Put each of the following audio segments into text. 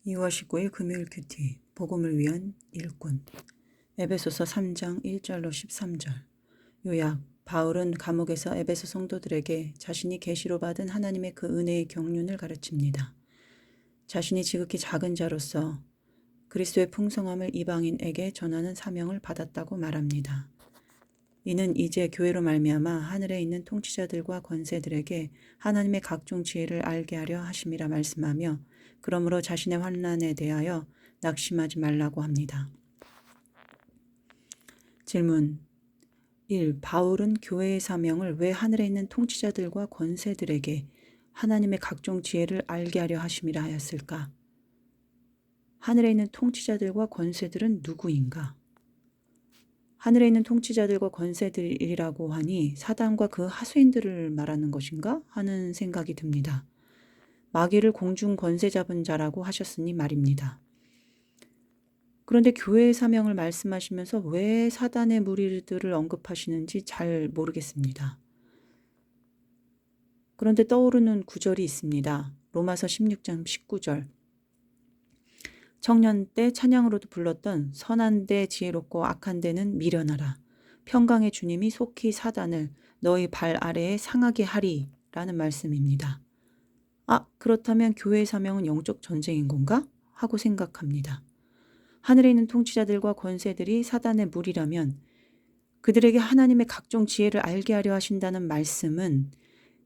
2월 19일 금요일 큐티 복음을 위한 일꾼 에베소서 3장 1절로 13절 요약 바울은 감옥에서 에베소 성도들에게 자신이 계시로 받은 하나님의 그 은혜의 경륜을 가르칩니다. 자신이 지극히 작은 자로서 그리스도의 풍성함을 이방인에게 전하는 사명을 받았다고 말합니다. 이는 이제 교회로 말미암아 하늘에 있는 통치자들과 권세들에게 하나님의 각종 지혜를 알게 하려 하심이라 말씀하며 그러므로 자신의 환난에 대하여 낙심하지 말라고 합니다. 질문 1. 바울은 교회의 사명을 왜 하늘에 있는 통치자들과 권세들에게 하나님의 각종 지혜를 알게 하려 하심이라 하였을까? 하늘에 있는 통치자들과 권세들은 누구인가? 하늘에 있는 통치자들과 권세들이라고 하니 사단과 그 하수인들을 말하는 것인가 하는 생각이 듭니다. 마귀를 공중 권세 잡은 자라고 하셨으니 말입니다. 그런데 교회의 사명을 말씀하시면서 왜 사단의 무리들을 언급하시는지 잘 모르겠습니다. 그런데 떠오르는 구절이 있습니다. 로마서 16장 19절. 청년 때 찬양으로도 불렀던 선한 데 지혜롭고 악한 데는 미련하라. 평강의 주님이 속히 사단을 너희 발 아래에 상하게 하리 라는 말씀입니다. 그렇다면 교회의 사명은 영적 전쟁인 건가? 하고 생각합니다. 하늘에 있는 통치자들과 권세들이 사단의 무리라면 그들에게 하나님의 각종 지혜를 알게 하려 하신다는 말씀은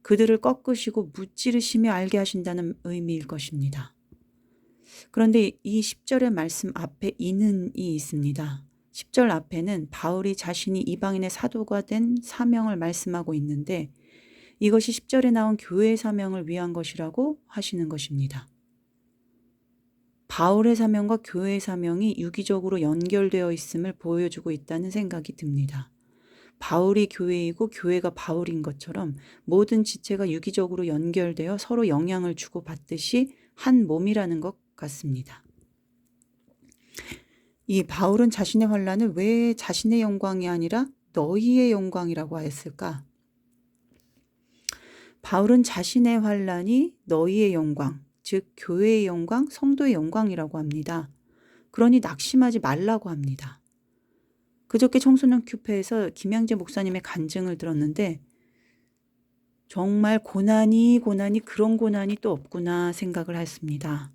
그들을 꺾으시고 무찌르시며 알게 하신다는 의미일 것입니다. 그런데 이 10절의 말씀 앞에 이는이 있습니다. 10절 앞에는 바울이 자신이 이방인의 사도가 된 사명을 말씀하고 있는데 이것이 10절에 나온 교회의 사명을 위한 것이라고 하시는 것입니다. 바울의 사명과 교회의 사명이 유기적으로 연결되어 있음을 보여주고 있다는 생각이 듭니다. 바울이 교회이고 교회가 바울인 것처럼 모든 지체가 유기적으로 연결되어 서로 영향을 주고받듯이 한 몸이라는 것 같습니다. 이 바울은 자신의 환난을 왜 자신의 영광이 아니라 너희의 영광이라고 하였을까? 바울은 자신의 환난이 너희의 영광, 즉 교회의 영광, 성도의 영광이라고 합니다. 그러니 낙심하지 말라고 합니다. 그저께 청소년 큐페에서 김양재 목사님의 간증을 들었는데 정말 고난이 그런 고난이 또 없구나 생각을 했습니다.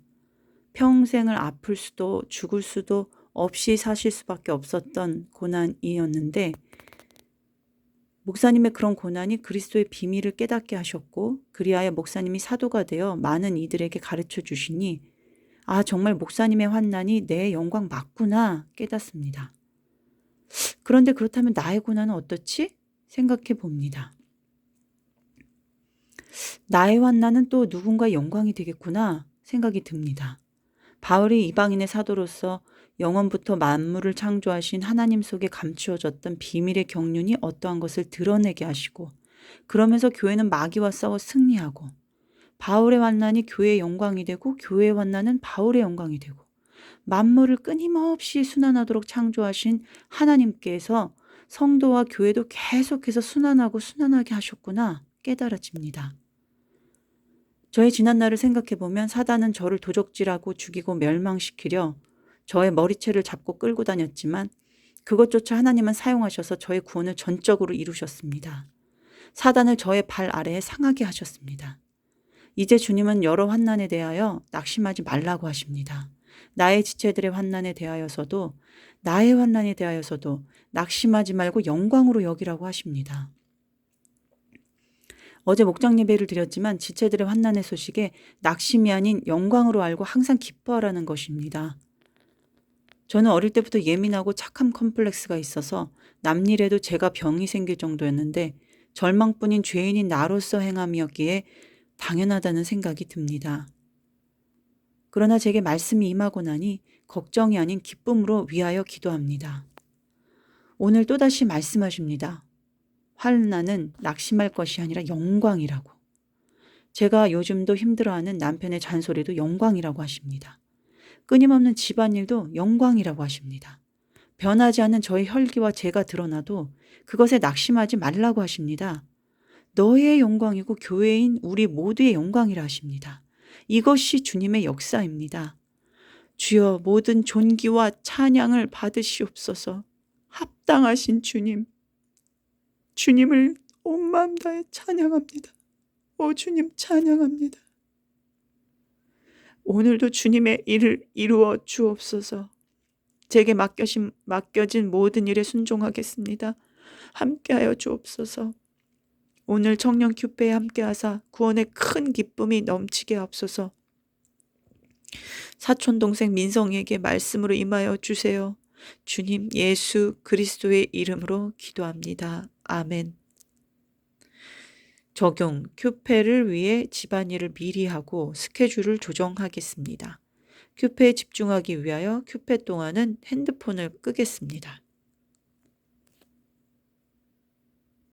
평생을 아플 수도 죽을 수도 없이 사실 수밖에 없었던 고난이었는데 목사님의 그런 고난이 그리스도의 비밀을 깨닫게 하셨고 그리하여 목사님이 사도가 되어 많은 이들에게 가르쳐 주시니 정말 목사님의 환난이 내 영광 맞구나 깨닫습니다. 그런데 그렇다면 나의 고난은 어떻지? 생각해 봅니다. 나의 환난은 또 누군가의 영광이 되겠구나 생각이 듭니다. 바울이 이방인의 사도로서 영원부터 만물을 창조하신 하나님 속에 감추어졌던 비밀의 경륜이 어떠한 것을 드러내게 하시고 그러면서 교회는 마귀와 싸워 승리하고 바울의 환난이 교회의 영광이 되고 교회의 환난은 바울의 영광이 되고 만물을 끊임없이 순환하도록 창조하신 하나님께서 성도와 교회도 계속해서 순환하고 순환하게 하셨구나 깨달아집니다. 저의 지난날을 생각해보면 사단은 저를 도적질하고 죽이고 멸망시키려 저의 머리채를 잡고 끌고 다녔지만 그것조차 하나님은 사용하셔서 저의 구원을 전적으로 이루셨습니다. 사단을 저의 발 아래에 상하게 하셨습니다. 이제 주님은 여러 환난에 대하여 낙심하지 말라고 하십니다. 나의 지체들의 환난에 대하여서도 나의 환난에 대하여서도 낙심하지 말고 영광으로 여기라고 하십니다. 어제 목장 예배를 드렸지만 지체들의 환난의 소식에 낙심이 아닌 영광으로 알고 항상 기뻐하라는 것입니다. 저는 어릴 때부터 예민하고 착함 컴플렉스가 있어서 남일에도 제가 병이 생길 정도였는데 절망뿐인 죄인인 나로서 행함이었기에 당연하다는 생각이 듭니다. 그러나 제게 말씀이 임하고 나니 걱정이 아닌 기쁨으로 위하여 기도합니다. 오늘 또다시 말씀하십니다. 환난은 낙심할 것이 아니라 영광이라고. 제가 요즘도 힘들어하는 남편의 잔소리도 영광이라고 하십니다. 끊임없는 집안일도 영광이라고 하십니다. 변하지 않는 저의 혈기와 제가 드러나도 그것에 낙심하지 말라고 하십니다. 너의 영광이고 교회인 우리 모두의 영광이라 하십니다. 이것이 주님의 역사입니다. 주여 모든 존귀와 찬양을 받으시옵소서. 합당하신 주님, 주님을 온 마음 다해 찬양합니다. 오 주님 찬양합니다. 오늘도 주님의 일을 이루어 주옵소서. 제게 맡겨진 모든 일에 순종하겠습니다. 함께하여 주옵소서. 오늘 청년 큐페에 함께하사 구원의 큰 기쁨이 넘치게 하옵소서. 사촌동생 민성에게 말씀으로 임하여 주세요. 주님 예수 그리스도의 이름으로 기도합니다. 아멘. 적용, 큐페를 위해 집안일을 미리 하고 스케줄을 조정하겠습니다. 큐페에 집중하기 위하여 큐페 동안은 핸드폰을 끄겠습니다.